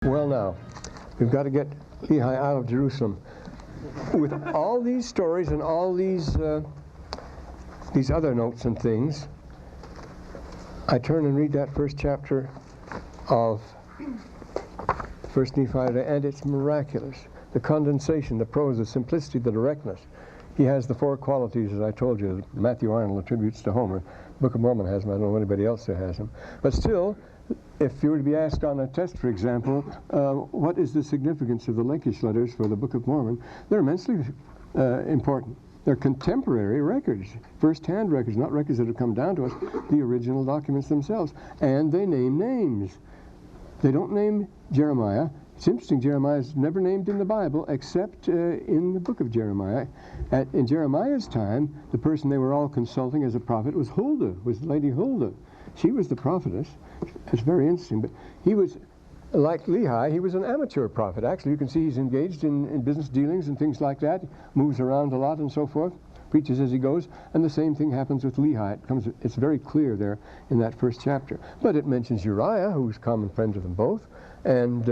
Well, now, we've got to get Lehi out of Jerusalem. With all these stories and all these other notes and things, I turn and read that first chapter of First Nephi, and it's miraculous. The condensation, the prose, the simplicity, the directness. He has the four qualities, as I told you, that Matthew Arnold attributes to Homer. The Book of Mormon has them. I don't know anybody else that has them. But still, if you were to be asked on a test, for example, what is the significance of the Lachish letters for the Book of Mormon, they're immensely important. They're contemporary records, first-hand records, not records that have come down to us, the original documents themselves. And they name names. They don't name Jeremiah. It's interesting, Jeremiah is never named in the Bible except in the book of Jeremiah. In Jeremiah's time, the person they were all consulting as a prophet was Huldah, was Lady Huldah. She was the prophetess. It's very interesting, but he was, like Lehi, he was an amateur prophet. Actually, you can see he's engaged in business dealings and things like that, moves around a lot and so forth, preaches as he goes, and the same thing happens with Lehi. It's very clear there in that first chapter. But it mentions Uriah, who's a common friend of them both, and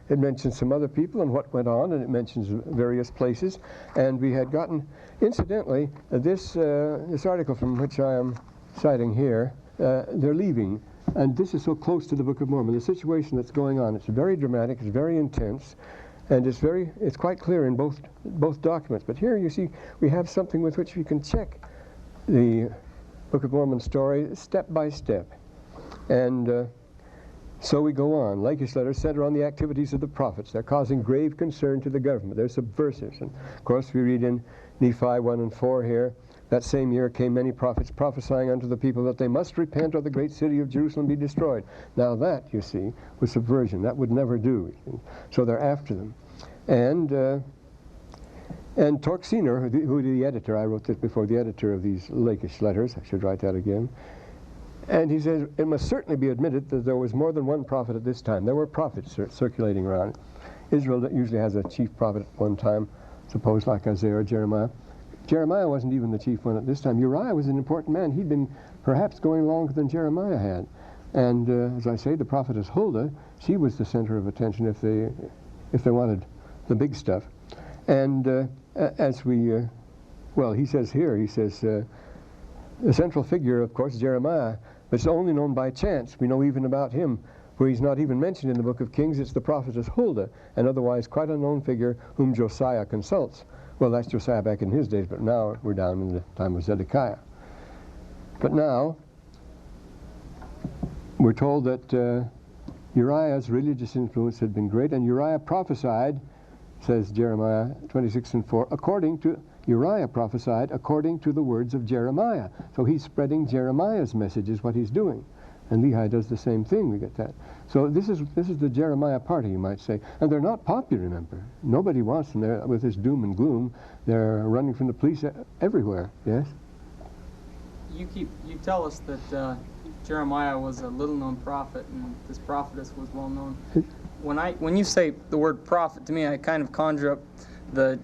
it mentions some other people and what went on, and it mentions various places. And we had gotten, incidentally, this article from which I am citing here, they're leaving. And this is so close to the Book of Mormon. The situation that's going on, it's very dramatic, it's very intense, and it's quite clear in both documents. But here you see we have something with which we can check the Book of Mormon story step by step. And so we go on. Lachish letters center on the activities of the prophets. They're causing grave concern to the government. They're subversive. And of course we read in Nephi 1 and 4 here, that same year came many prophets prophesying unto the people that they must repent or the great city of Jerusalem be destroyed. Now that, you see, was subversion. That would never do. So they're after them. And Torksiner, who the editor, I wrote this before, the editor of these Lachish letters, I should write that again, and he says, it must certainly be admitted that there was more than one prophet at this time. There were prophets circulating around. Israel usually has a chief prophet at one time, suppose like Isaiah or Jeremiah. Jeremiah wasn't even the chief one at this time. Uriah was an important man. He'd been perhaps going longer than Jeremiah had. And as I say, the prophetess Huldah, she was the center of attention if they wanted the big stuff. And as we, well, he says here, the central figure, of course, is Jeremiah, but it's only known by chance. We know even about him, where he's not even mentioned in the book of Kings. It's the prophetess Huldah, an otherwise quite unknown figure whom Josiah consults. Well, that's Josiah back in his days, but now we're down in the time of Zedekiah. But now, we're told that Uriah's religious influence had been great, and Uriah prophesied, says Jeremiah 26 and 4, Uriah prophesied according to the words of Jeremiah. So he's spreading Jeremiah's message is what he's doing. And Lehi does the same thing, we get that. So this is the Jeremiah party, you might say. And they're not popular, remember. Nobody wants them there with this doom and gloom. They're running from the police everywhere, yes? You tell us that Jeremiah was a little-known prophet, and this prophetess was well-known. When you say the word prophet, to me, I kind of conjure up the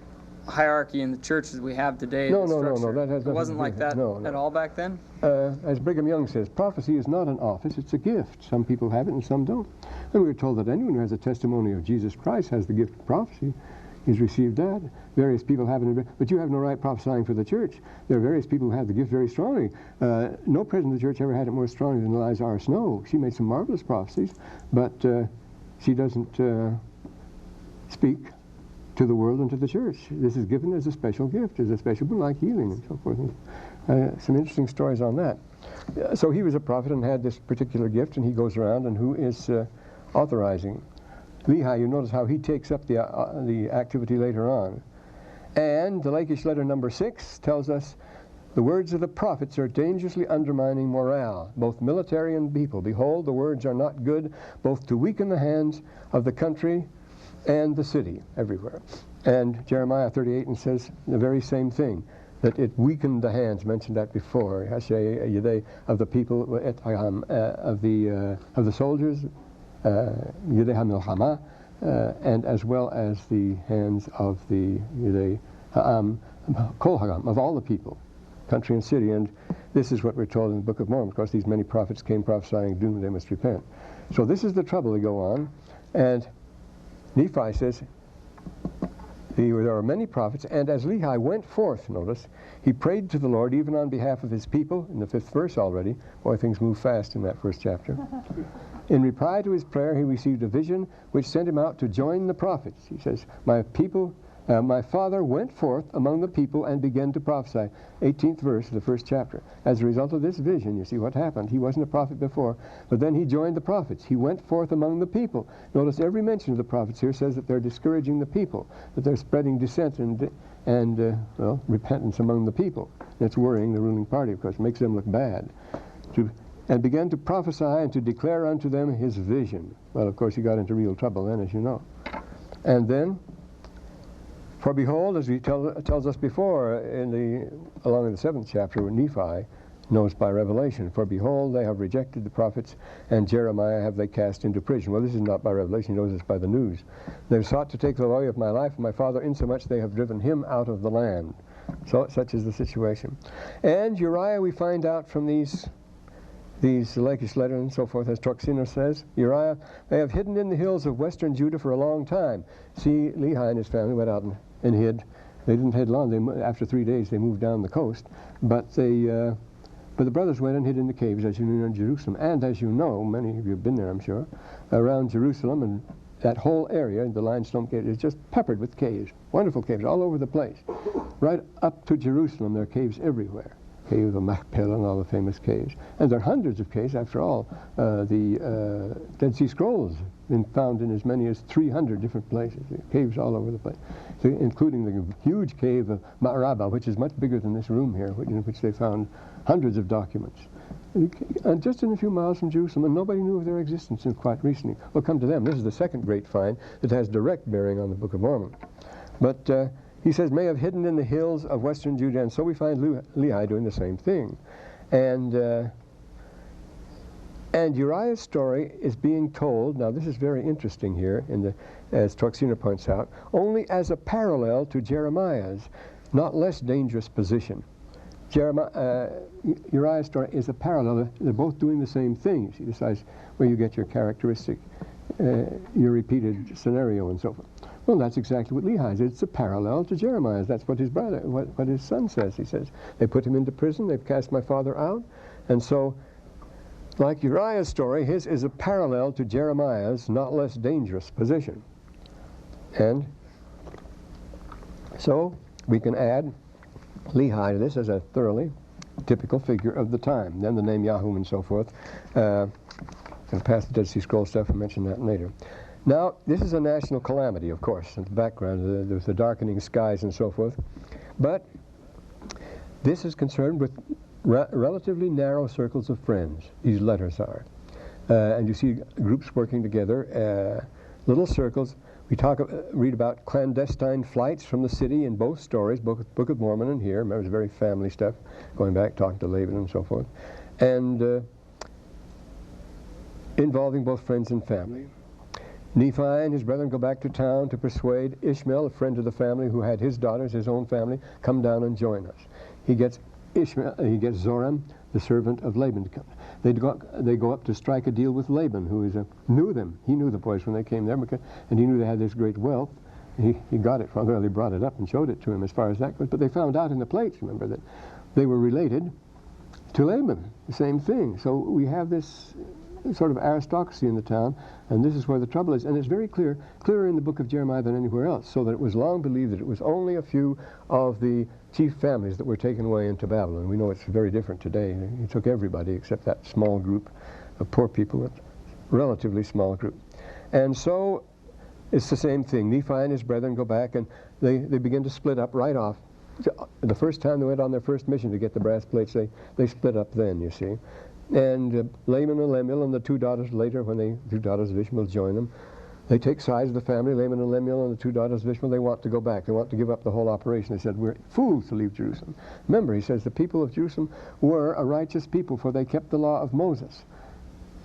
hierarchy in the churches we have today. No, that has nothing. It wasn't like that at all back then? As Brigham Young says, prophecy is not an office, it's a gift. Some people have it and some don't. And we were told that anyone who has a testimony of Jesus Christ has the gift of prophecy. He's received that. Various people have it, but you have no right prophesying for the church. There are various people who have the gift very strongly. No president of the church ever had it more strongly than Eliza R. Snow. She made some marvelous prophecies, but she doesn't speak to the world and to the church. This is given as a special gift, as a special, like healing and so forth. Some interesting stories on that. So he was a prophet and had this particular gift, and he goes around, and who is authorizing? Lehi, you notice how he takes up the activity later on. And the Lachish letter number 6 tells us, the words of the prophets are dangerously undermining morale, both military and people. Behold, the words are not good, both to weaken the hands of the country and the city, everywhere. And Jeremiah 38 and says the very same thing, that it weakened the hands, mentioned that before, of the people, of the soldiers, and as well as the hands of the Kol Hagam, of all the people, country and city. And this is what we're told in the Book of Mormon. Of course, these many prophets came prophesying doom, they must repent. So this is the trouble they go on. And Nephi says, there are many prophets, and as Lehi went forth, notice, he prayed to the Lord even on behalf of his people, in the 5th verse already. Boy, things move fast in that first chapter. In reply to his prayer, he received a vision which sent him out to join the prophets. He says, my father went forth among the people and began to prophesy. 18th verse of the 1st chapter. As a result of this vision, you see what happened. He wasn't a prophet before, but then he joined the prophets. He went forth among the people. Notice every mention of the prophets here says that they're discouraging the people, that they're spreading dissent and repentance among the people. That's worrying the ruling party, of course. It makes them look bad. And began to prophesy and to declare unto them his vision. Well, of course, he got into real trouble then, as you know. And then, for behold, as he tells us before, along in the 7th chapter, where Nephi knows by revelation, for behold, they have rejected the prophets, and Jeremiah have they cast into prison. Well, this is not by revelation, he knows this by the news. They've sought to take the away of my life and my father, insomuch they have driven him out of the land. So such is the situation. And Uriah, we find out from these Lachish letters and so forth, as Troxiner says, Uriah, they have hidden in the hills of western Judah for a long time. See, Lehi and his family went out and hid. They didn't hid long. After 3 days, they moved down the coast. But the brothers went and hid in the caves, as you know, in Jerusalem. And as you know, many of you have been there, I'm sure, around Jerusalem, and that whole area, the limestone cave, is just peppered with caves. Wonderful caves all over the place. Right up to Jerusalem, there are caves everywhere. Cave of Machpelah and all the famous caves. And there are hundreds of caves, after all. The Dead Sea Scrolls have been found in as many as 300 different places. Caves all over the place, so, including the huge cave of Ma'araba, which is much bigger than this room here, in which they found hundreds of documents. And just in a few miles from Jerusalem, and nobody knew of their existence until quite recently. We'll come to them. This is the second great find that has direct bearing on the Book of Mormon. But he says, may have hidden in the hills of western Judah, and so we find Lehi doing the same thing. And Uriah's story is being told, now this is very interesting here, as Troxiner points out, only as a parallel to Jeremiah's, not less dangerous position. Uriah's story is a parallel. They're both doing the same thing. He decides where you get your characteristic, your repeated scenario and so forth. Well, that's exactly what Lehi's. It's a parallel to Jeremiah's. That's what his brother, what his son says. He says, they put him into prison, they've cast my father out. And so, like Uriah's story, his is a parallel to Jeremiah's not less dangerous position. And so, we can add Lehi to this as a thoroughly typical figure of the time. Then the name Yahum and so forth. Going to pass the Dead Sea Scroll stuff and mention that later. Now, this is a national calamity, of course, in the background. There's the darkening skies and so forth. But this is concerned with relatively narrow circles of friends. These letters are. And you see groups working together, little circles. We read about clandestine flights from the city in both stories, Book of Mormon and here. Remember, it's very family stuff, going back, talking to Laban and so forth. And involving both friends and family. Nephi and his brethren go back to town to persuade Ishmael, a friend of the family who had his daughters, his own family, come down and join us. He gets Zoram, the servant of Laban, to come. They go up to strike a deal with Laban, who knew them. He knew the boys when they came there, and he knew they had this great wealth. He got it from, well, they brought it up and showed it to him as far as that goes. But they found out in the plates, remember, that they were related to Laban, the same thing. So we have this sort of aristocracy in the town, and this is where the trouble is. And it's very clearer in the book of Jeremiah than anywhere else, so that it was long believed that it was only a few of the chief families that were taken away into Babylon. We know it's very different today. He took everybody except that small group of poor people, a relatively small group. And so it's the same thing. Nephi and his brethren go back, and they begin to split up right off. The first time they went on their first mission to get the brass plates, they split up then, you see. And Laman and Lemuel and the two daughters later, when the two daughters of Ishmael join them, they take sides of the family. Laman and Lemuel and the two daughters of Ishmael, they want to go back. They want to give up the whole operation. They said, we're fools to leave Jerusalem. Remember, he says, the people of Jerusalem were a righteous people, for they kept the law of Moses.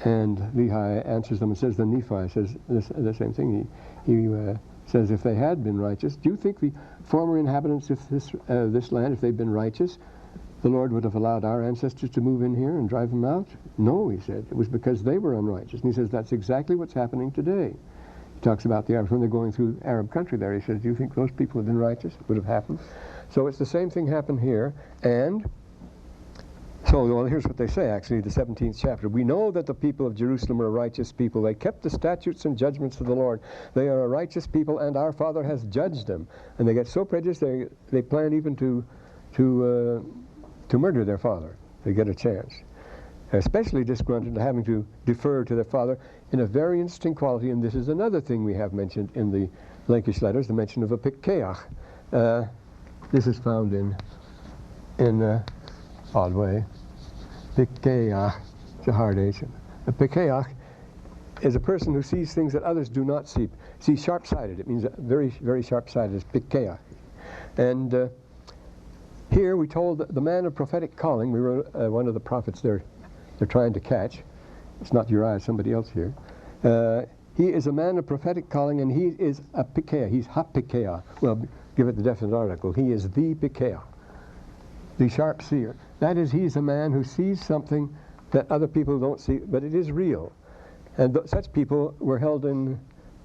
And Lehi answers them and says, then Nephi says the same thing. He says, if they had been righteous, do you think the former inhabitants of this land, if they'd been righteous, the Lord would have allowed our ancestors to move in here and drive them out? No, he said. It was because they were unrighteous. And he says that's exactly what's happening today. He talks about the Arabs when they're going through Arab country there. He says, do you think those people have been righteous? It would have happened. So it's the same thing happened here. And so, well, here's what they say, actually, the 17th chapter. We know that the people of Jerusalem are a righteous people. They kept the statutes and judgments of the Lord. They are a righteous people, and our Father has judged them. And they get so prejudiced, they plan even to murder their father. They get a chance. Especially disgruntled having to defer to their father in a very interesting quality, and this is another thing we have mentioned in the Lachish letters, the mention of a pikeach. This is found in odd way. Pikeach, it's a hard H. A pikeach is a person who sees things that others do not see. See, sharp-sighted. It means very, very sharp-sighted is pikeach. And here we told the man of prophetic calling. We were one of the prophets they're trying to catch. It's not Uriah, somebody else here. He is a man of prophetic calling, and he is a pikeach. He's ha-pikeach. Well, give it the definite article. He is the pikeach, the sharp seer. That is, he's a man who sees something that other people don't see, but it is real. And such people were held in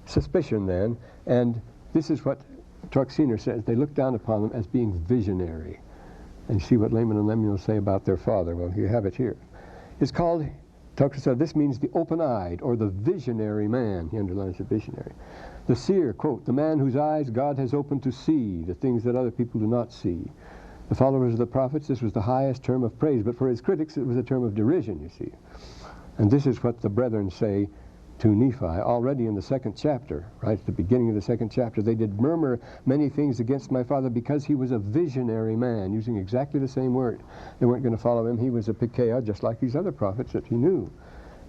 suspicion then, and this is what Truxiner says. They look down upon them as being visionary. And see what Laman and Lemuel say about their father. Well, you have it here. It's called, Truxiner said, this means the open-eyed, or the visionary man. He underlines the visionary. The seer, quote, the man whose eyes God has opened to see the things that other people do not see. The followers of the prophets, this was the highest term of praise, but for his critics it was a term of derision, you see. And this is what the brethren say to Nephi already in the 2nd chapter, right at the beginning of the 2nd chapter. They did murmur many things against my father because he was a visionary man, using exactly the same word. They weren't going to follow him. He was a pikeach, just like these other prophets that he knew.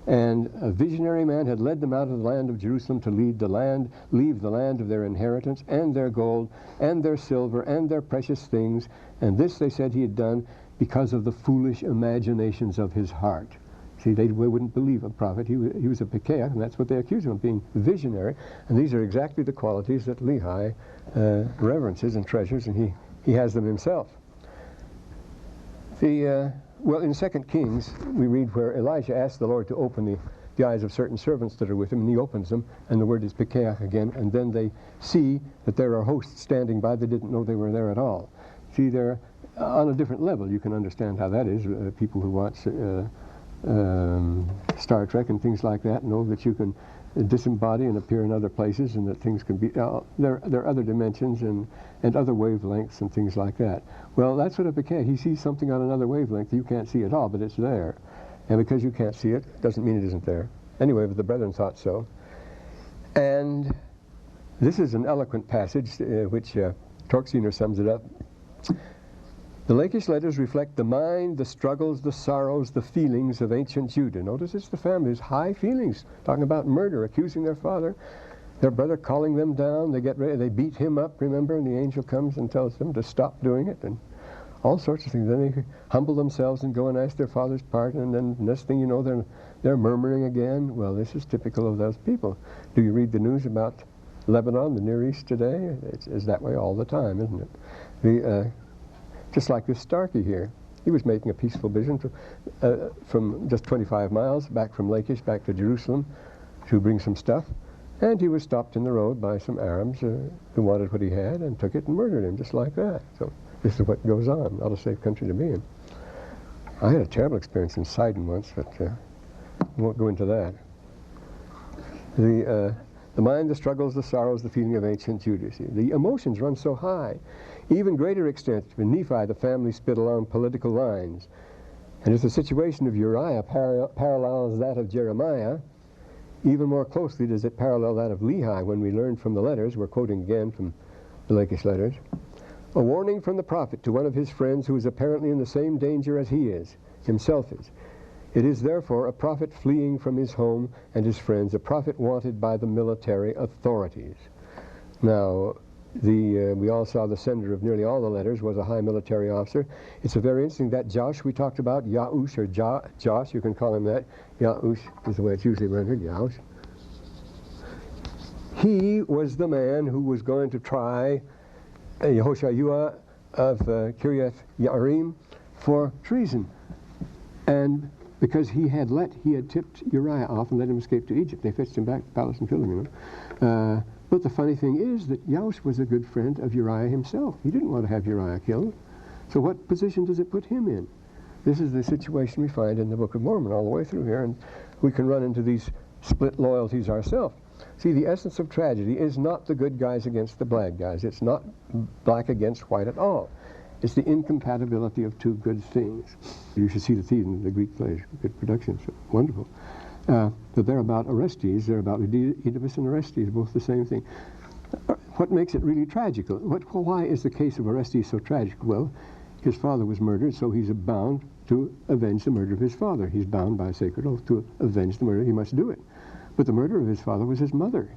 And a visionary man had led them out of the land of Jerusalem to leave the land of their inheritance, and their gold, and their silver, and their precious things. And this, they said, he had done because of the foolish imaginations of his heart. See, they wouldn't believe a prophet. He was a pikeach, and that's what they accused him of, being visionary. And these are exactly the qualities that Lehi reverences and treasures, and he has them himself. Well, in 2 Kings, we read where Elijah asked the Lord to open the eyes of certain servants that are with him, and he opens them, and the word is pikeach again, and then they see that there are hosts standing by. They didn't know they were there at all. See, they're on a different level. You can understand how that is. People who watch Star Trek and things like that know that you can disembody and appear in other places, and that things can be, there are other dimensions and other wavelengths and things like that. Well, that's what a pikeach. He sees something on another wavelength that you can't see at all, but it's there. And because you can't see it, doesn't mean it isn't there. Anyway, but the brethren thought so. And this is an eloquent passage, which Truxiner sums it up. The Lachish letters reflect the mind, the struggles, the sorrows, the feelings of ancient Judah. Notice it's the family's high feelings, talking about murder, accusing their father, their brother calling them down. They get ready, they beat him up, remember, and the angel comes and tells them to stop doing it, and all sorts of things. Then they humble themselves and go and ask their father's pardon, and then next thing you know, they're murmuring again. Well, this is typical of those people. Do you read the news about Lebanon, the Near East today? It's that way all the time, isn't it? Just like this Starkey here. He was making a peaceful vision from just 25 miles back from Lachish back to Jerusalem to bring some stuff. And he was stopped in the road by some Arabs who wanted what he had and took it and murdered him just like that. So this is what goes on. Not a safe country to be in. I had a terrible experience in Sidon once, but I won't go into that. The mind, the struggles, the sorrows, the feeling of ancient Judah. See, the emotions run so high. Even greater extent, in Nephi, the family spit along political lines. And if the situation of Uriah parallels that of Jeremiah, even more closely does it parallel that of Lehi when we learn from the letters, we're quoting again from the Lachish letters, a warning from the prophet to one of his friends who is apparently in the same danger as he is, himself is. It is therefore a prophet fleeing from his home and his friends, a prophet wanted by the military authorities. Now, we all saw the sender of nearly all the letters was a high military officer. It's a very interesting, that Josh we talked about, Yahush, or Josh, you can call him that. Yahush is the way it's usually rendered, Yahush. He was the man who was going to try Yehoshua of Kiriath Yarim for treason. And because he had tipped Uriah off and let him escape to Egypt. They fetched him back to the palace and killed him, you know. But the funny thing is that Yahush was a good friend of Uriah himself. He didn't want to have Uriah killed. So what position does it put him in? This is the situation we find in the Book of Mormon all the way through here, and we can run into these split loyalties ourselves. See, the essence of tragedy is not the good guys against the bad guys. It's not black against white at all. It's the incompatibility of two good things. You should see the theater in the Greek plays. Good productions. Wonderful. But they're about Orestes. They're about Oedipus and Orestes, both the same thing. What makes it really tragical? Why is the case of Orestes so tragic? Well, his father was murdered, so he's bound to avenge the murder of his father. He's bound by a sacred oath to avenge the murder. He must do it. But the murder of his father was his mother.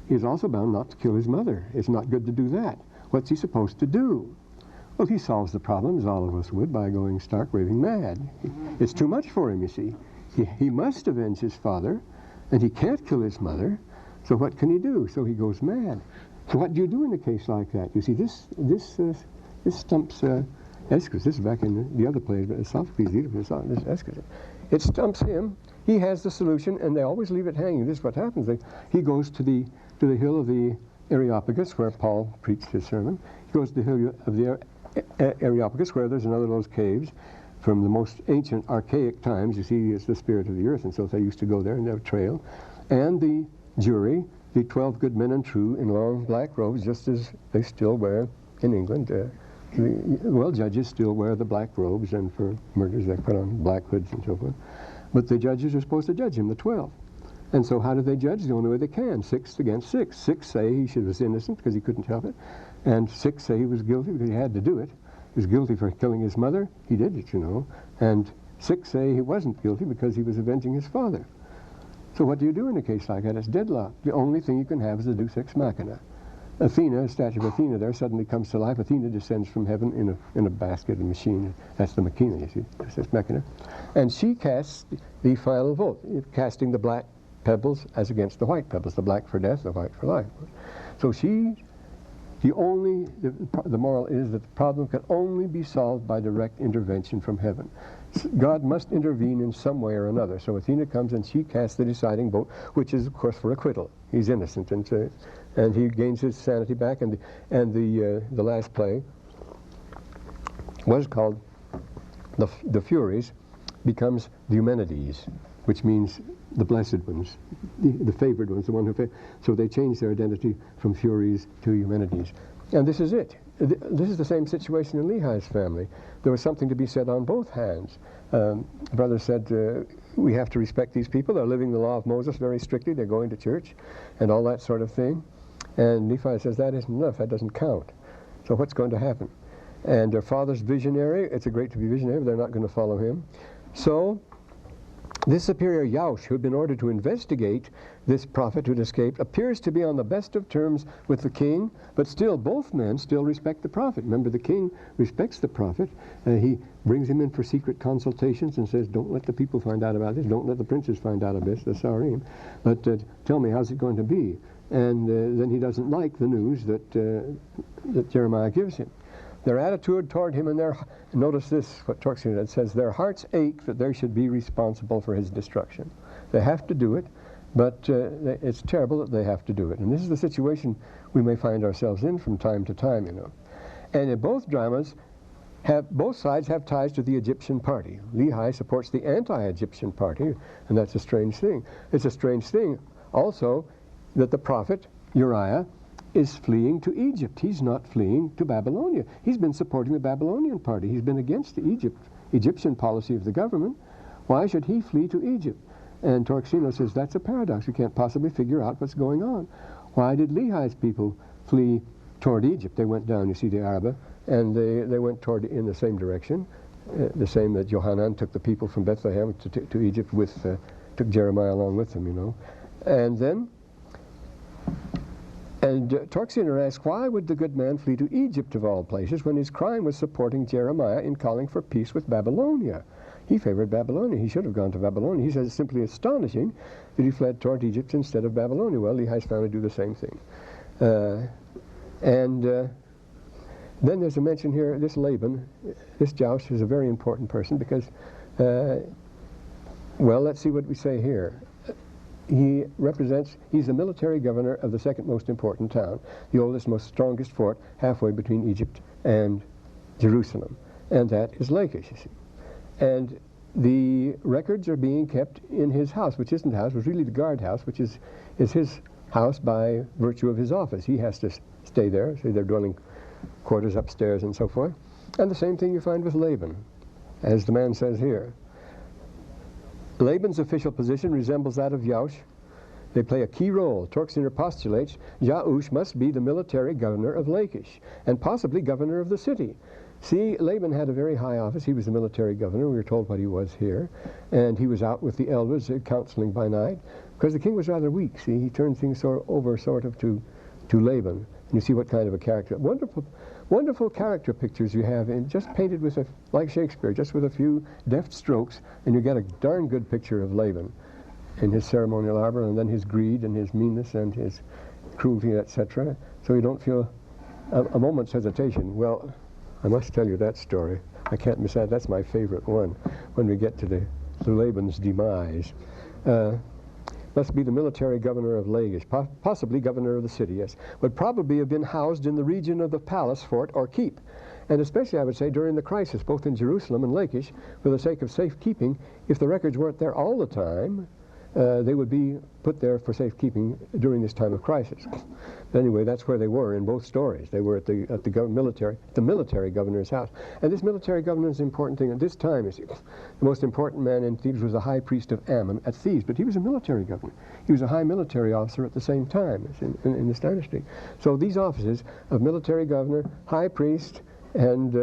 He is also bound not to kill his mother. It's not good to do that. What's he supposed to do? Well, he solves the problem, as all of us would, by going stark raving mad. It's too much for him, you see. He must avenge his father, and he can't kill his mother, so what can he do? So he goes mad. So what do you do in a case like that? You see, this stumps Aeschylus. This is back in the other plays, but Sophocles, Oedipus, this is Aeschylus. It stumps him. He has the solution, and they always leave it hanging. This is what happens. He goes to the hill of the Areopagus, where Paul preached his sermon. He goes to the hill of the Areopagus, where there's another of those caves from the most ancient, archaic times. You see, it's the spirit of the earth, and so they used to go there and they have a trail. And the jury, the 12 good men and true, in long black robes, just as they still wear in England. Judges still wear the black robes, and for murders they put on black hoods and so forth. But the judges are supposed to judge him, the 12. And so how do they judge? The only way they can, 6 against 6. 6 say he was innocent because he couldn't help it, and 6 say he was guilty because he had to do it. He was guilty for killing his mother. He did it, you know. And 6 say he wasn't guilty because he was avenging his father. So what do you do in a case like that? It's deadlock. The only thing you can have is a deus ex machina. Athena, a statue of Athena there, suddenly comes to life. Athena descends from heaven in a basket, a machine. That's the machina, you see, deus ex machina. And she casts the final vote, casting the black pebbles as against the white pebbles, the black for death, the white for life. So the moral is that the problem can only be solved by direct intervention from heaven. God must intervene in some way or another. So Athena comes and she casts the deciding vote, which is, of course, for acquittal. He's innocent, and he gains his sanity back. And the last play was called the Furies, becomes the Eumenides, which means the blessed ones, the favored ones, the one who. So they changed their identity from Furies to Eumenides, and this is it. This is the same situation in Lehi's family. There was something to be said on both hands. Brother said, we have to respect these people. They're living the law of Moses very strictly. They're going to church and all that sort of thing. And Nephi says, that isn't enough. That doesn't count. So what's going to happen? And their father's visionary. It's a great to be visionary, but they're not going to follow him. So this superior Yahush, who had been ordered to investigate this prophet who'd escaped, appears to be on the best of terms with the king, but still both men still respect the prophet. Remember, the king respects the prophet. He brings him in for secret consultations and says, don't let the people find out about this. Don't let the princes find out of this, the Sarim. But tell me, how's it going to be? And then he doesn't like the news that Jeremiah gives him. Their attitude toward him, and notice this, what Torxen says, their hearts ache that they should be responsible for his destruction. They have to do it, but it's terrible that they have to do it. And this is the situation we may find ourselves in from time to time, you know. And in both dramas, both sides have ties to the Egyptian party. Lehi supports the anti-Egyptian party, and that's a strange thing. It's a strange thing also that the prophet, Uriah, is fleeing to Egypt. He's not fleeing to Babylonia. He's been supporting the Babylonian party. He's been against the Egyptian policy of the government. Why should he flee to Egypt? And Torxeno says that's a paradox. We can't possibly figure out what's going on. Why did Lehi's people flee toward Egypt? They went down, you see, the Araba, and they went toward in the same direction, the same that Johanan took the people from Bethlehem to Egypt took Jeremiah along with them, you know. And then Torxener asks, why would the good man flee to Egypt of all places when his crime was supporting Jeremiah in calling for peace with Babylonia? He favored Babylonia. He should have gone to Babylonia. He says it's simply astonishing that he fled toward Egypt instead of Babylonia. Well, Lehi's family do the same thing. Then there's a mention here, this Laban, this Joust is a very important person because Well, let's see what we say here. He's the military governor of the second most important town, the oldest, most strongest fort halfway between Egypt and Jerusalem. And that is Lachish, you see. And the records are being kept in his house, which isn't a house, was really the guard house, which is his house by virtue of his office. He has to stay there, so their dwelling quarters upstairs and so forth. And the same thing you find with Laban, as the man says here. Laban's official position resembles that of Yaush. They play a key role. Torxener postulates Yaush must be the military governor of Lachish, and possibly governor of the city. See, Laban had a very high office. He was the military governor. We were told what he was here. And he was out with the elders counseling by night, because the king was rather weak. See, he turned things over sort of to Laban. And you see what kind of a character. Wonderful character pictures you have, in just painted with, like Shakespeare, just with a few deft strokes, and you get a darn good picture of Laban in his ceremonial arbor, and then his greed and his meanness and his cruelty, etc. So you don't feel a moment's hesitation. Well, I must tell you that story. I can't miss that. That's my favorite one when we get to Laban's demise. Must be the military governor of Lachish, possibly governor of the city, yes. Would probably have been housed in the region of the palace, fort, or keep. And especially, I would say, during the crisis, both in Jerusalem and Lachish, for the sake of safekeeping. If the records weren't there all the time, they would be put there for safekeeping during this time of crisis. But anyway, that's where they were in both stories. They were at the military governor's house. And this military governor is an important thing. At this time, you see, the most important man in Thebes was the high priest of Ammon at Thebes, but he was a military governor. He was a high military officer at the same time in this dynasty. So these offices of military governor, high priest, and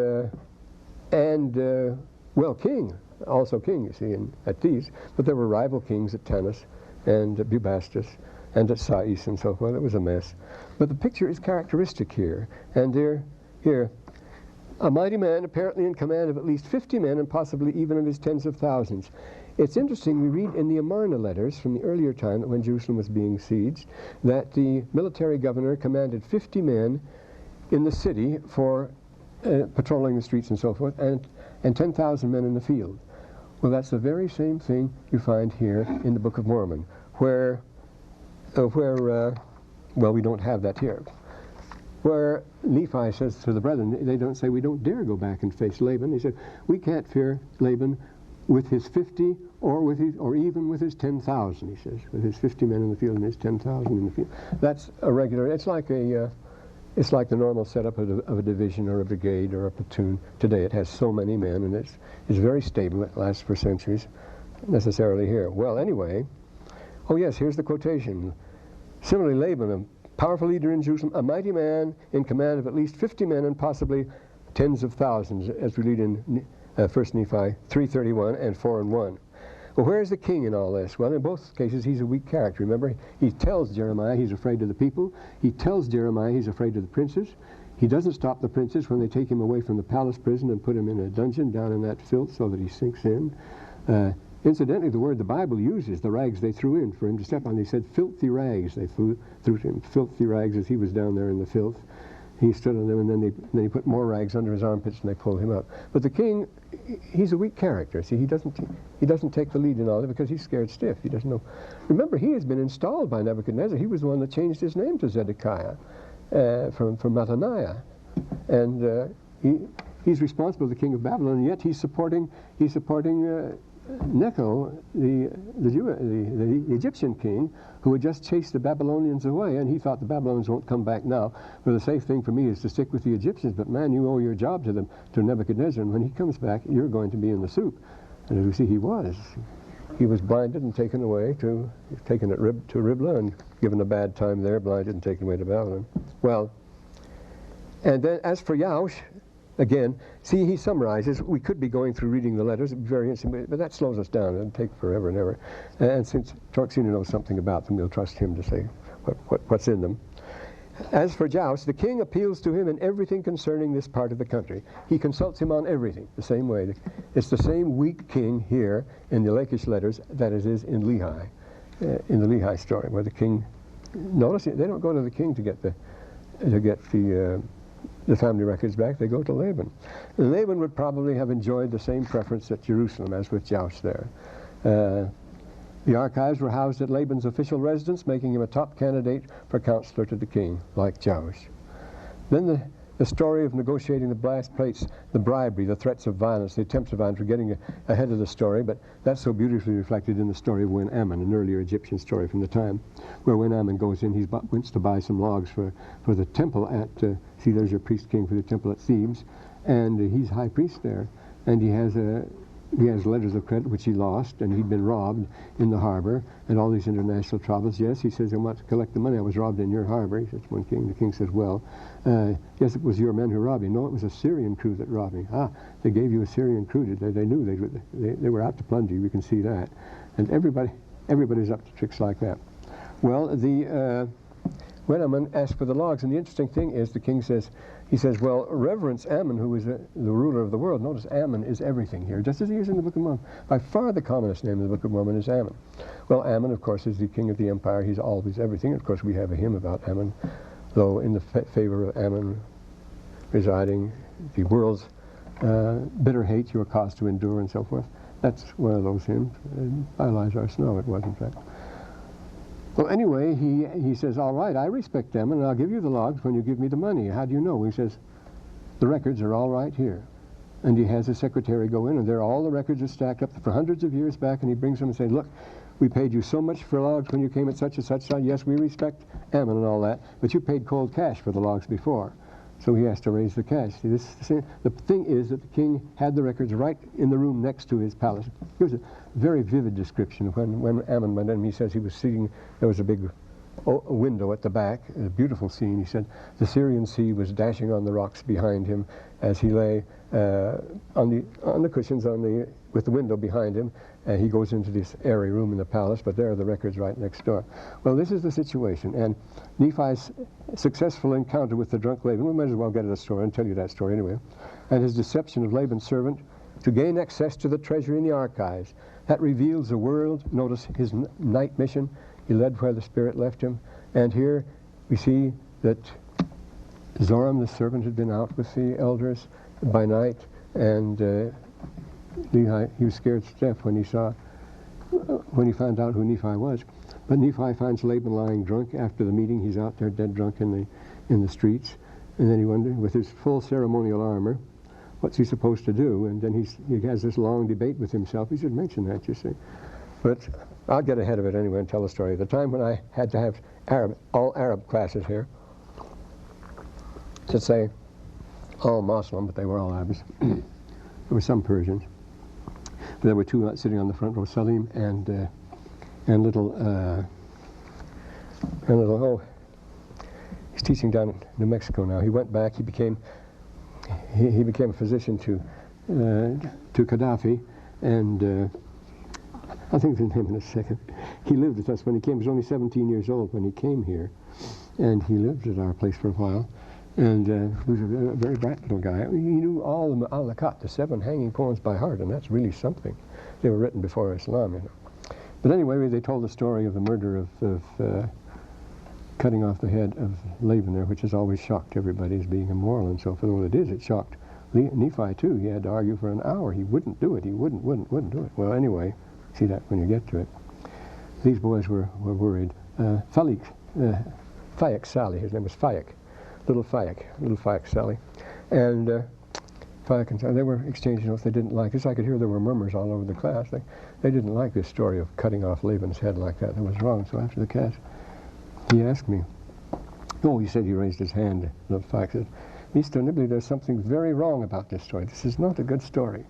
king, also king, you see, at Thebes, but there were rival kings at Tanis and at Bubastis and at Sais and so forth. It was a mess. But the picture is characteristic here. And here, a mighty man apparently in command of at least 50 men and possibly even of his tens of thousands. It's interesting, we read in the Amarna letters from the earlier time, that when Jerusalem was being sieged, that the military governor commanded 50 men in the city for patrolling the streets and so forth, and 10,000 men in the field. Well, that's the very same thing you find here in the Book of Mormon, where we don't have that here, where Nephi says to the brethren, they don't say, we don't dare go back and face Laban. They said, we can't fear Laban with his 50 or even with his 10,000, he says, with his 50 men in the field and his 10,000 in the field. That's a regular, it's like the normal setup of a division or a brigade or a platoon. Today it has so many men, and it's very stable. It lasts for centuries, necessarily here. Well, anyway, oh yes, here's the quotation. Similarly, Laban, a powerful leader in Jerusalem, a mighty man in command of at least 50 men and possibly tens of thousands, as we read in 1 Nephi 3:31 and 4:1. Well, where's the king in all this? Well, in both cases, he's a weak character. Remember, he tells Jeremiah he's afraid of the people. He tells Jeremiah he's afraid of the princes. He doesn't stop the princes when they take him away from the palace prison and put him in a dungeon down in that filth so that he sinks in. Incidentally, the word the Bible uses, the rags they threw in for him to step on, they said filthy rags. They threw him filthy rags as he was down there in the filth. He stood on them, and then he put more rags under his armpits, and they pulled him up. But the king, he's a weak character. See, he doesn't take the lead in all of it because he's scared stiff. He doesn't know. Remember, he has been installed by Nebuchadnezzar. He was the one that changed his name to Zedekiah from Mattaniah, and he's responsible, the king of Babylon. And yet he's supporting Necho, the Egyptian king, who had just chased the Babylonians away, and he thought the Babylonians won't come back now. Well, the safe thing for me is to stick with the Egyptians, but man, you owe your job to them, to Nebuchadnezzar, and when he comes back, you're going to be in the soup. And as we see, he was. He was blinded and taken away to Riblah and given a bad time there, blinded and taken away to Babylon. Well, and then as for Yaush, again, see, he summarizes. We could be going through reading the letters, it'd be very interesting, but that slows us down. It'll take forever and ever. And since Torxener knows something about them, we'll trust him to say what's in them. As for Joust, the king appeals to him in everything concerning this part of the country. He consults him on everything, the same way. It's the same weak king here in the Lachish letters that it is in Lehi, in the Lehi story, where the king, notice they don't go to the king to get the family records back. They go to Laban. And Laban would probably have enjoyed the same preference at Jerusalem as with Joust there. The archives were housed at Laban's official residence, making him a top candidate for counselor to the king, like Joash. Then the story of negotiating the brass plates, the bribery, the threats of violence, the attempts of violence. We're getting ahead of the story, but that's so beautifully reflected in the story of when Ammon, an earlier Egyptian story from the time, where when Ammon goes in, he wants to buy some logs for the temple at, see, there's your priest king for the temple at Thebes, and he's high priest there, and he has letters of credit which he lost, and he'd been robbed in the harbor, and all these international troubles. Yes, he says, I want to collect the money. I was robbed in your harbor. He says, one king. The king says, well, yes, it was your men who robbed me. No, it was a Syrian crew that robbed me. Ah, they gave you a Syrian crew. They knew they were out to plunder you. We can see that. And everybody's up to tricks like that. Well, when Ammon asked for the logs, and the interesting thing is, the king says, he says, well, reverence Ammon, who is the ruler of the world. Notice Ammon is everything here, just as he is in the Book of Mormon. By far the commonest name in the Book of Mormon is Ammon. Well, Ammon, of course, is the king of the empire. He's always everything. Of course, we have a hymn about Ammon, though in the favor of Ammon residing, the world's bitter hate you are caused to endure, and so forth. That's one of those hymns. By Elijah Snow, it was, in fact. Well, anyway, he says, all right, I respect them, and I'll give you the logs when you give me the money. How do you know? He says, the records are all right here. And he has his secretary go in, and there all the records are stacked up for hundreds of years back, and he brings them and says, look, we paid you so much for logs when you came at such and such time. Yes, we respect Ammon and all that, but you paid cold cash for the logs before. So he has to raise the cash. See, the thing is that the king had the records right in the room next to his palace. Here's a very vivid description of when Ammon went in. He says he was sitting, there was a big window at the back, a beautiful scene. He said the Syrian sea was dashing on the rocks behind him as he lay on the cushions with the window behind him. He goes into this airy room in the palace, but there are the records right next door. Well, this is the situation, and Nephi's successful encounter with the drunk Laban, we might as well get at the story and tell you that story anyway, and his deception of Laban's servant to gain access to the treasury in the archives. That reveals the world. Notice his night mission. He led where the Spirit left him. And here we see that Zoram, the servant, had been out with the elders by night, and Lehi, he was scared stiff when he found out who Nephi was. But Nephi finds Laban lying drunk after the meeting. He's out there dead drunk in the streets. And then he wonders, with his full ceremonial armor, what's he supposed to do? And then he has this long debate with himself. He should mention that, you see. But I'll get ahead of it anyway and tell the story. The time when I had to have all Arab classes here, should say all Muslim, but they were all Arabs. There were some Persians. But there were two sitting on the front row, Salim and he's teaching down in New Mexico now. He went back. He became a physician to Gaddafi, and I'll think of his name in a second. He lived with us when he came. He was only 17 years old when he came here, and he lived at our place for a while. And he was a very bright little guy. He knew all the Al-Lakat, the 7 hanging poems by heart, and that's really something. They were written before Islam, you know. But anyway, they told the story of the murder of cutting off the head of Laban there, which has always shocked everybody as being immoral and so forth. Well, it shocked Nephi too. He had to argue for an hour. He wouldn't do it. He wouldn't do it. Well, anyway, see that when you get to it. These boys were worried. Fayek Sally, his name was Fayek. Little Fayek Sally. And Fayek and Sally, they were exchanging notes. They didn't like this. I could hear there were murmurs all over the class. They didn't like this story of cutting off Laban's head like that. That was wrong. So after the class, he asked me. Oh, he said, he raised his hand. Little Fayek said, Mr. Nibley, there's something very wrong about this story. This is not a good story.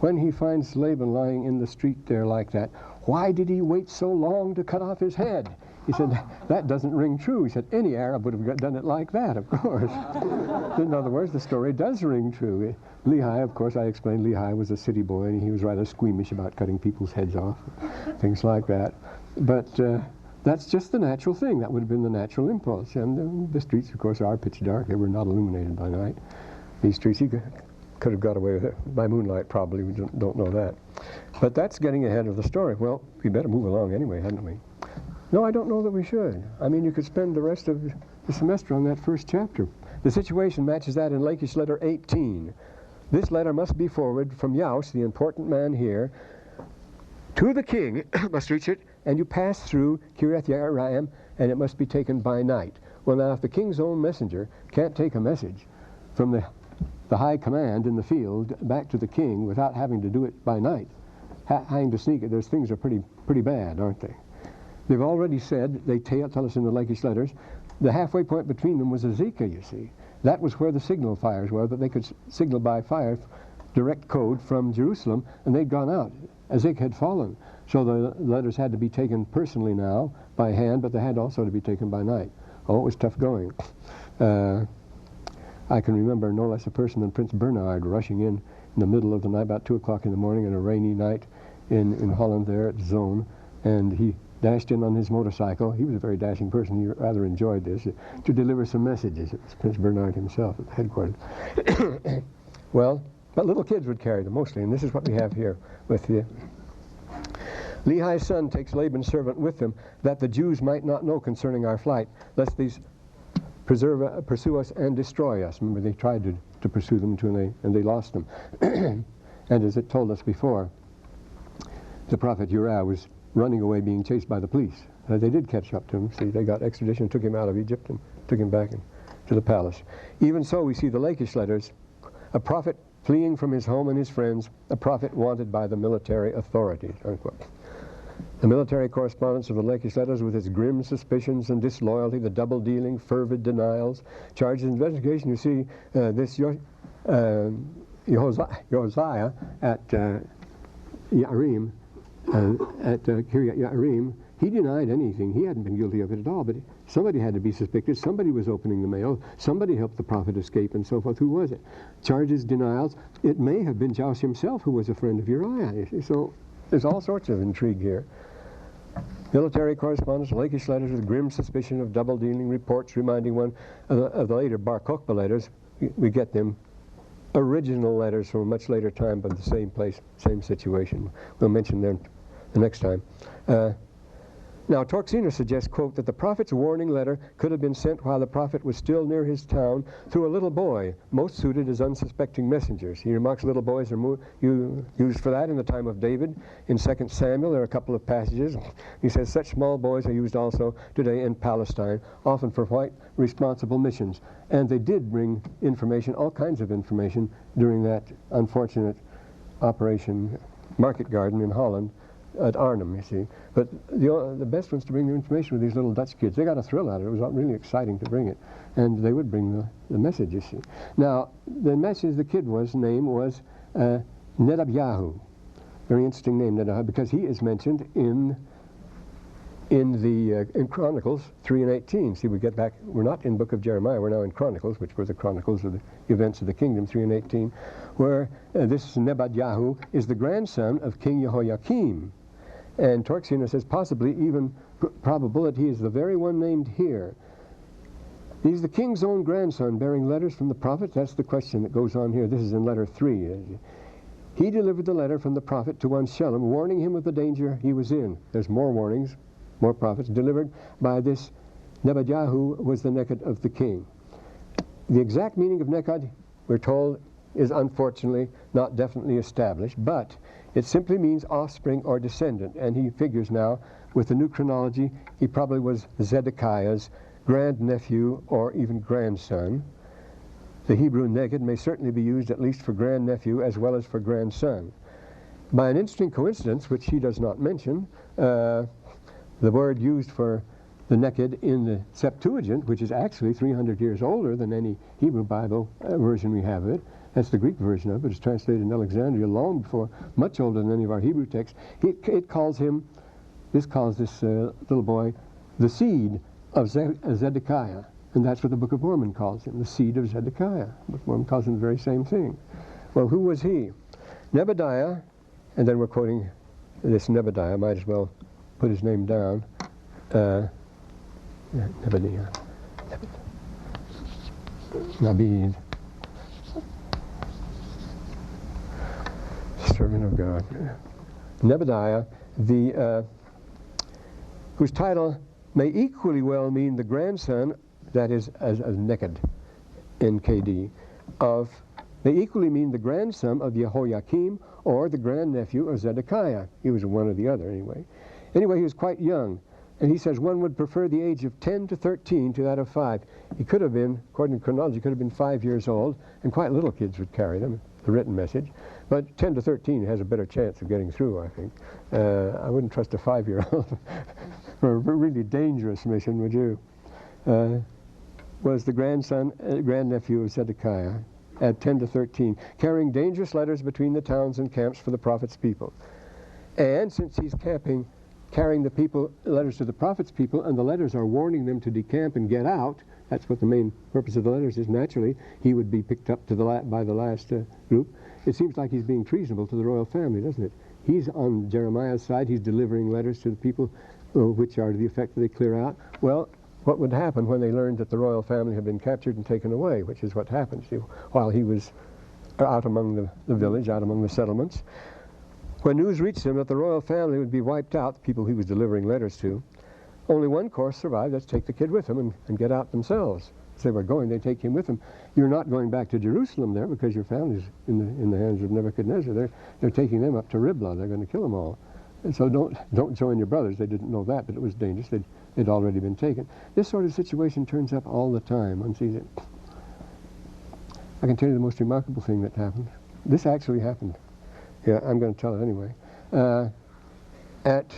When he finds Laban lying in the street there like that, why did he wait so long to cut off his head? He said, that doesn't ring true. He said, any Arab would have done it like that, of course. In other words, the story does ring true. Lehi, of course, I explained Lehi was a city boy, and he was rather squeamish about cutting people's heads off, things like that. But that's just the natural thing. That would have been the natural impulse. And the streets, of course, are pitch dark. They were not illuminated by night. These streets, he could have got away with it by moonlight, probably. We don't know that. But that's getting ahead of the story. Well, we better move along anyway, hadn't we? No, I don't know that we should. I mean, you could spend the rest of the semester on that first chapter. The situation matches that in Lachish letter 18. This letter must be forwarded from Yaus, the important man here, to the king must reach it, and you pass through Kiriath Yearim, and it must be taken by night. Well, now, if the king's own messenger can't take a message from the high command in the field back to the king without having to do it by night, having to sneak it, those things are pretty bad, aren't they? They've already said, they tell us in the Lakish letters, the halfway point between them was Ezekiel, you see. That was where the signal fires were, that they could signal by fire, direct code from Jerusalem, and they'd gone out. Ezekiel had fallen. So the letters had to be taken personally now, by hand, but they had also to be taken by night. Oh, it was tough going. I can remember no less a person than Prince Bernard rushing in the middle of the night, about 2 o'clock in the morning, on a rainy night in Holland there at Zoon, and he dashed in on his motorcycle. He was a very dashing person. He rather enjoyed this, to deliver some messages. It was Prince Bernard himself at the headquarters. Well, but little kids would carry them mostly, and this is what we have here with the Lehi's son takes Laban's servant with him, that the Jews might not know concerning our flight, lest these pursue us and destroy us. Remember, they tried to pursue them and they lost them. And as it told us before, the prophet Uriah was running away, being chased by the police. They did catch up to him. See, they got extradition, took him out of Egypt, and took him back to the palace. Even so, we see the Lakish letters, a prophet fleeing from his home and his friends, a prophet wanted by the military authorities, unquote. The military correspondence of the Lakish letters, with its grim suspicions and disloyalty, the double-dealing, fervid denials, charges of investigation. You see, this Josiah at Yarim, at Kiriath Yearim, he denied anything. He hadn't been guilty of it at all, but somebody had to be suspected. Somebody was opening the mail. Somebody helped the prophet escape, and so forth. Who was it? Charges, denials. It may have been Josh himself, who was a friend of Uriah. You see? So there's all sorts of intrigue here. Military correspondence, Lakish letters with grim suspicion of double-dealing, reports reminding one of the later Bar Kokhba letters. We get them. Original letters from a much later time, but the same place, same situation. We'll mention them the next time. Now, Torksiner suggests, quote, that the prophet's warning letter could have been sent while the prophet was still near his town through a little boy, most suited as unsuspecting messengers. He remarks little boys are used for that in the time of David. In 2 Samuel, there are a couple of passages. He says, such small boys are used also today in Palestine, often for white responsible missions. And they did bring information, all kinds of information, during that unfortunate Operation Market Garden in Holland, at Arnhem, you see. But the best ones to bring the information were these little Dutch kids. They got a thrill out of it. It was really exciting to bring it. And they would bring the message, you see. Now, the message the kid name was Nedabiyahu. Very interesting name, Nedabiyahu, because he is mentioned in Chronicles 3 and 18. See, we get back, we're not in Book of Jeremiah, we're now in Chronicles, which were the chronicles of the events of the kingdom, 3 and 18, where this Nebayahu is the grandson of King Jehoiakim. And Torksiner says possibly even probable that he is the very one named here. He's the king's own grandson bearing letters from the prophet. That's the question that goes on here. This is in letter 3. He delivered the letter from the prophet to one Shelem, warning him of the danger he was in. There's more warnings, more prophets, delivered by this Nebayahu, who was the Nekad of the king. The exact meaning of Nekad, we're told, is unfortunately not definitely established, but it simply means offspring or descendant, and he figures now, with the new chronology, he probably was Zedekiah's grandnephew or even grandson. The Hebrew Neged may certainly be used at least for grandnephew as well as for grandson. By an interesting coincidence, which he does not mention, the word used for the Neked in the Septuagint, which is actually 300 years older than any Hebrew Bible version we have of it. That's the Greek version of it. It's translated in Alexandria long before, much older than any of our Hebrew texts. It calls him, this calls this little boy, the seed of Zedekiah. And that's what the Book of Mormon calls him, the seed of Zedekiah. The Book of Mormon calls him the very same thing. Well, who was he? Nebadiah, and then we're quoting this Nebadiah, might as well put his name down. Nebadiah. Nabid. Servant of God. Nebadiah, whose title may equally well mean the grandson, that is, as Neked, NKD, of They equally mean the grandson of Jehoiakim or the grandnephew of Zedekiah. He was one or the other anyway. Anyway, he was quite young. And he says one would prefer the age of 10 to 13 to that of 5. He could have been, according to chronology, could have been 5 years old, and quite little kids would carry them, the written message. But 10 to 13 has a better chance of getting through, I think. I wouldn't trust a 5-year-old for a really dangerous mission, would you? Was the grandnephew of Zedekiah at 10 to 13, carrying dangerous letters between the towns and camps for the prophet's people. And since he's carrying the letters to the prophet's people, and the letters are warning them to decamp and get out, that's what the main purpose of the letters is. Naturally, he would be picked up by the last group. It seems like he's being treasonable to the royal family, doesn't it? He's on Jeremiah's side. He's delivering letters to the people, which are to the effect that they clear out. Well, what would happen when they learned that the royal family had been captured and taken away, which is what happened while he was out among the village, out among the settlements. When news reached him that the royal family would be wiped out, the people he was delivering letters to, only one course survived. That's take the kid with them and get out themselves. If they were going, they'd take him with them. You're not going back to Jerusalem there because your family's in the hands of Nebuchadnezzar. They're taking them up to Riblah. They're going to kill them all. And so don't join your brothers. They didn't know that, but it was dangerous. They'd already been taken. This sort of situation turns up all the time. One sees it. I can tell you the most remarkable thing that happened. This actually happened. Yeah, I'm going to tell it anyway. At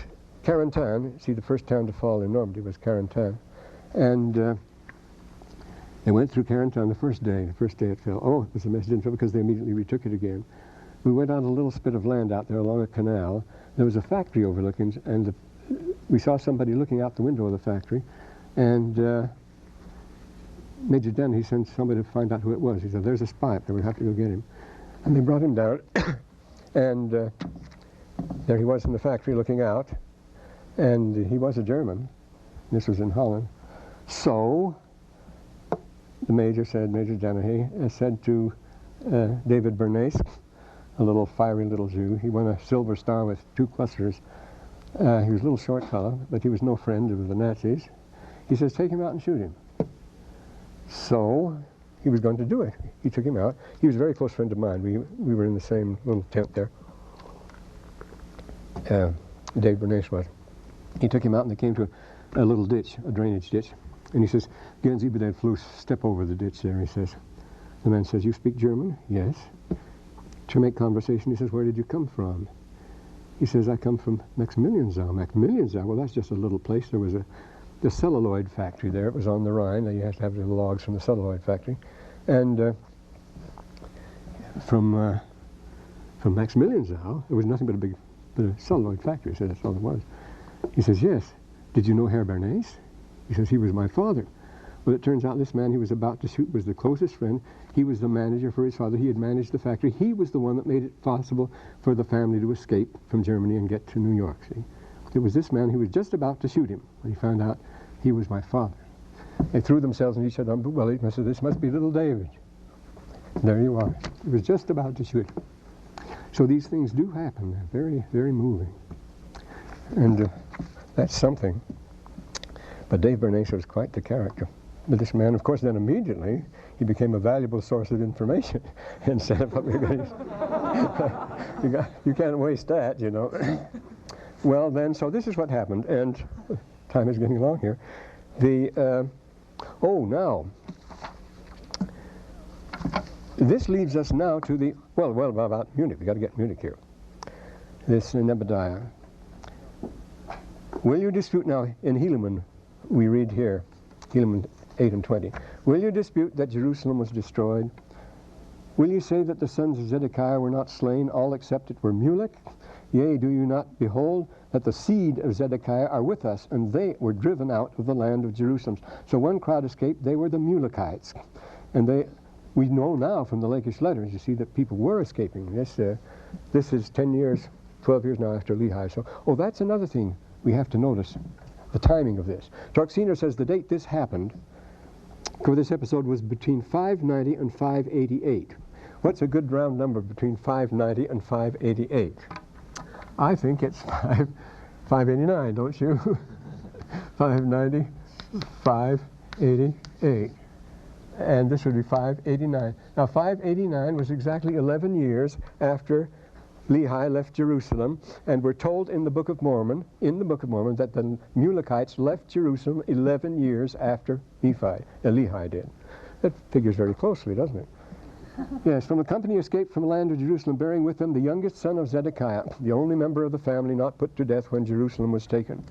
Carentan, see, the first town to fall in Normandy was Carentan, and they went through Carentan the first day it fell. Oh, it was a mess, didn't fall because they immediately retook it again. We went on a little spit of land out there along a canal. There was a factory overlooking, and we saw somebody looking out the window of the factory, and Major Den, he sent somebody to find out who it was. He said, there's a spy up there, we have to go get him. And they brought him down, and there he was in the factory looking out, and he was a German. This was in Holland. So the Major Dennehy said to David Bernays, a little fiery little Jew, he won a Silver Star with 2 clusters. He was a little short fellow, but he was no friend of the Nazis. He says, take him out and shoot him. So he was going to do it. He took him out. He was a very close friend of mine. We were in the same little tent there. Dave Bernays was. He took him out, and they came to a little ditch, a drainage ditch. And he says, Gehen Sie bitte Fluss, step over the ditch there, he says. The man says, you speak German? Yes. To make conversation, he says, where did you come from? He says, I come from Maximiliansau. Maximiliansau, well, that's just a little place. There was the celluloid factory there. It was on the Rhine. You have to have the logs from the celluloid factory. And from Maximiliansau, there was nothing but a big celluloid factory. He said, that's all it was. He says, yes. Did you know Herr Bernays? He says, he was my father. Well, it turns out this man he was about to shoot was the closest friend. He was the manager for his father. He had managed the factory. He was the one that made it possible for the family to escape from Germany and get to New York, see? It was this man who was just about to shoot him when he found out he was my father. They threw themselves in each other. Well, he said, this must be little David. There you are. He was just about to shoot him. So these things do happen. They're very, very moving. And that's something. But Dave Bernays was quite the character. But this man, of course, then immediately, he became a valuable source of information instead of what we're going to... You can't waste that, you know. Well, then, so this is what happened, and time is getting along here. Now, this leads us now to the, well, about Munich. We've got to get Munich here. This Nebadiah. Will you dispute now, in Helaman, we read here, Helaman 8 and 20, will you dispute that Jerusalem was destroyed? Will you say that the sons of Zedekiah were not slain, all except it were Mulek? Yea, do you not behold that the seed of Zedekiah are with us, and they were driven out of the land of Jerusalem? So one crowd escaped. They were the Mulekites. And we know now from the Lakish letters, you see, that people were escaping. This is 10 years, 12 years now after Lehi. So, that's another thing we have to notice, the timing of this. Torksiner says the date this happened for this episode was between 590 and 588. What's a good round number between 590 and 588? I think it's 589, don't you? 590, 588. And this would be 589. Now 589 was exactly 11 years after Lehi left Jerusalem, and we're told in the Book of Mormon, that the Mulekites left Jerusalem 11 years after Lehi did. That figures very closely, doesn't it? Yes, from the company escaped from the land of Jerusalem, bearing with them the youngest son of Zedekiah, the only member of the family not put to death when Jerusalem was taken.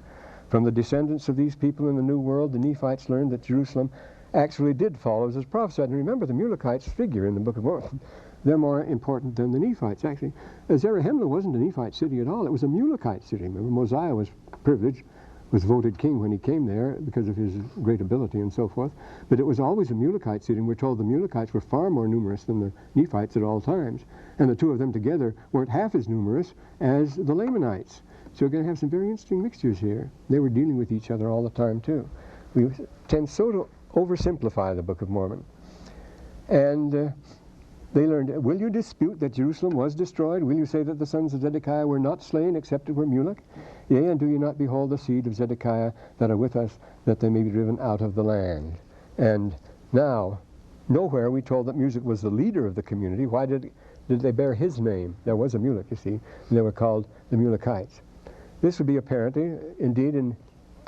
From the descendants of these people in the New World, the Nephites learned that Jerusalem actually did fall as is prophesied. And remember, the Mulekites figure in the Book of Mormon. They're more important than the Nephites, actually. Zarahemla wasn't a Nephite city at all. It was a Mulekite city. Remember, Mosiah was privileged, was voted king when he came there because of his great ability and so forth. But it was always a Mulekite city, and we're told the Mulekites were far more numerous than the Nephites at all times. And the two of them together weren't half as numerous as the Lamanites. So we're going to have some very interesting mixtures here. They were dealing with each other all the time, too. We tend so to oversimplify the Book of Mormon. And they learned, will you dispute that Jerusalem was destroyed? Will you say that the sons of Zedekiah were not slain except it were Mulek? Yea, and do you not behold the seed of Zedekiah that are with us, that they may be driven out of the land? And now, nowhere are we told that Mulek was the leader of the community. Why did they bear his name? There was a Mulek, you see, and they were called the Mulekites. This would be apparently, indeed,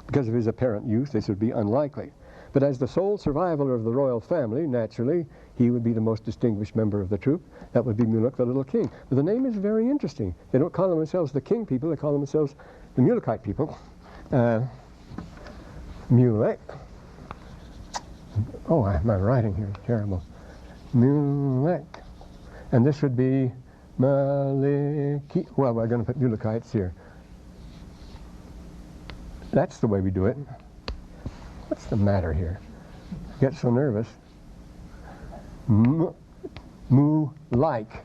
because of his apparent youth, this would be unlikely. But as the sole survivor of the royal family, naturally, he would be the most distinguished member of the troop. That would be Mulek, the little king. But the name is very interesting. They don't call themselves the king people, they call themselves the Mulekite people. Mulek. Oh, my writing here is terrible. Mulek. And this would be Maliki. Well, we're going to put Mulekites here. That's the way we do it. What's the matter here? I get so nervous. Mu-like.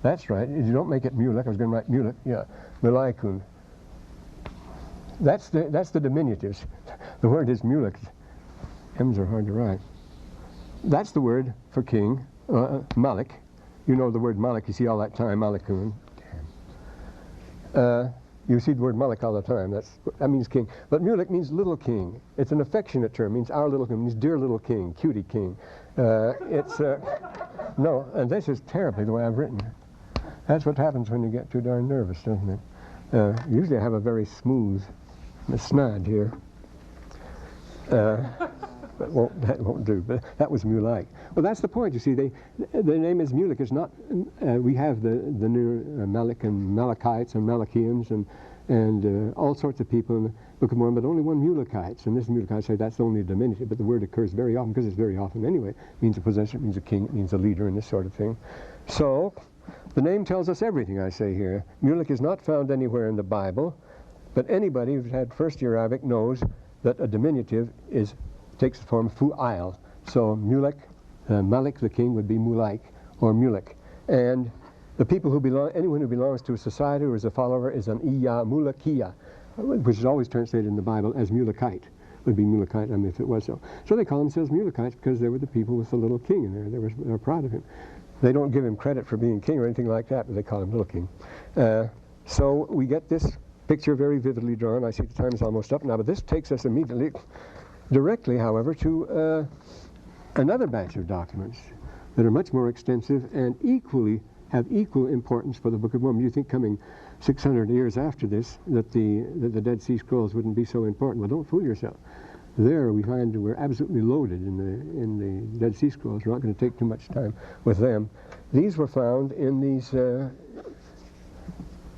That's right. You don't make it Mulek. I was going to write Mulek. Yeah. Mulaikun. That's the diminutives. The word is Mulek. M's are hard to write. That's the word for king. Malik. You know the word Malik. You see all that time. Malakun. You see the word Malik all the time. That means king. But Mulek means little king. It's an affectionate term. It means our little king. It means dear little king, cutie king. No, and this is terribly the way I've written. That's what happens when you get too darn nervous, doesn't it? Usually I have a very smooth snide here. That won't do. But that was Mulek. Well, that's the point. You see, the name is Mulek. It's not. We have the new Malek and Malachites and Malachians and all sorts of people in the Book of Mormon, but only one Mulekites. And this Mulekites say that's only a diminutive, but the word occurs very often because it's very often anyway. It means a possessor, it means a king, it means a leader, and this sort of thing. So the name tells us everything. I say here, Mulek is not found anywhere in the Bible, but anybody who's had first-year Arabic knows that a diminutive takes the form fu'ail. So Mulek, Malik the king would be Mulaik or Mulek. And the people who belong, anyone who belongs to a society or is a follower is an iya Mulekiya, which is always translated in the Bible as Mulekite. Would be Mulekite, I mean, if it was so. So they call themselves Mulekites because they were the people with the little king in there. They were proud of him. They don't give him credit for being king or anything like that, but they call him little king. So we get this picture very vividly drawn. I see the time is almost up now, but this takes us immediately, directly, however, to another batch of documents that are much more extensive and have equal importance for the Book of Mormon. You think coming 600 years after this that the Dead Sea Scrolls wouldn't be so important. Well, don't fool yourself. There we find we're absolutely loaded in the Dead Sea Scrolls. We're not going to take too much time with them. These were found in these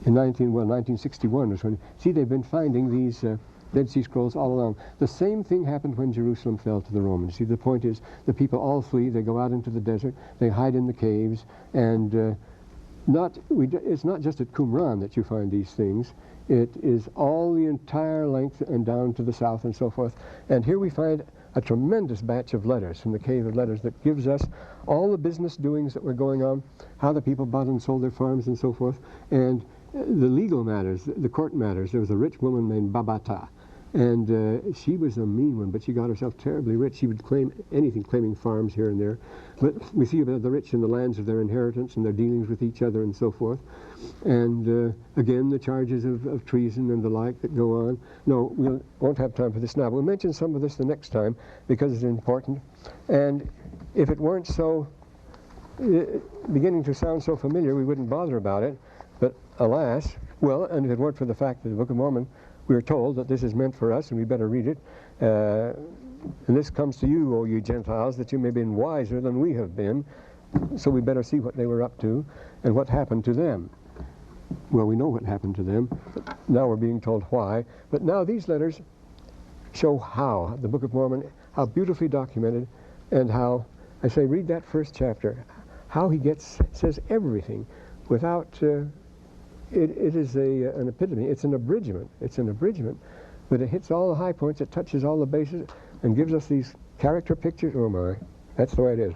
in 1961 was when. See, they've been finding these Dead Sea Scrolls all along. The same thing happened when Jerusalem fell to the Romans. See, the point is the people all flee. They go out into the desert. They hide in the caves, and it's not just at Qumran that you find these things. It is all the entire length and down to the south and so forth. And here we find a tremendous batch of letters from the Cave of Letters that gives us all the business doings that were going on, how the people bought and sold their farms and so forth, and the legal matters, the court matters. There was a rich woman named Babata, and she was a mean one, but she got herself terribly rich. She would claim anything, claiming farms here and there. But we see about the rich and the lands of their inheritance and their dealings with each other and so forth. And again, the charges of treason and the like that go on. No, we won't have time for this now. We'll mention some of this the next time because it's important. And if it weren't so beginning to sound so familiar, we wouldn't bother about it. But alas, well, and if it weren't for the fact that the Book of Mormon, we are told that this is meant for us and we better read it. And this comes to you, O you Gentiles, that you may be wiser than we have been. So we better see what they were up to and what happened to them. Well, we know what happened to them. But now we're being told why. But now these letters show how the Book of Mormon, how beautifully documented, and how, I say, read that first chapter, how he says everything without, it is an epitome, it's an abridgment. It's an abridgment, but it hits all the high points, it touches all the bases, and gives us these character pictures. Oh my, that's the way it is.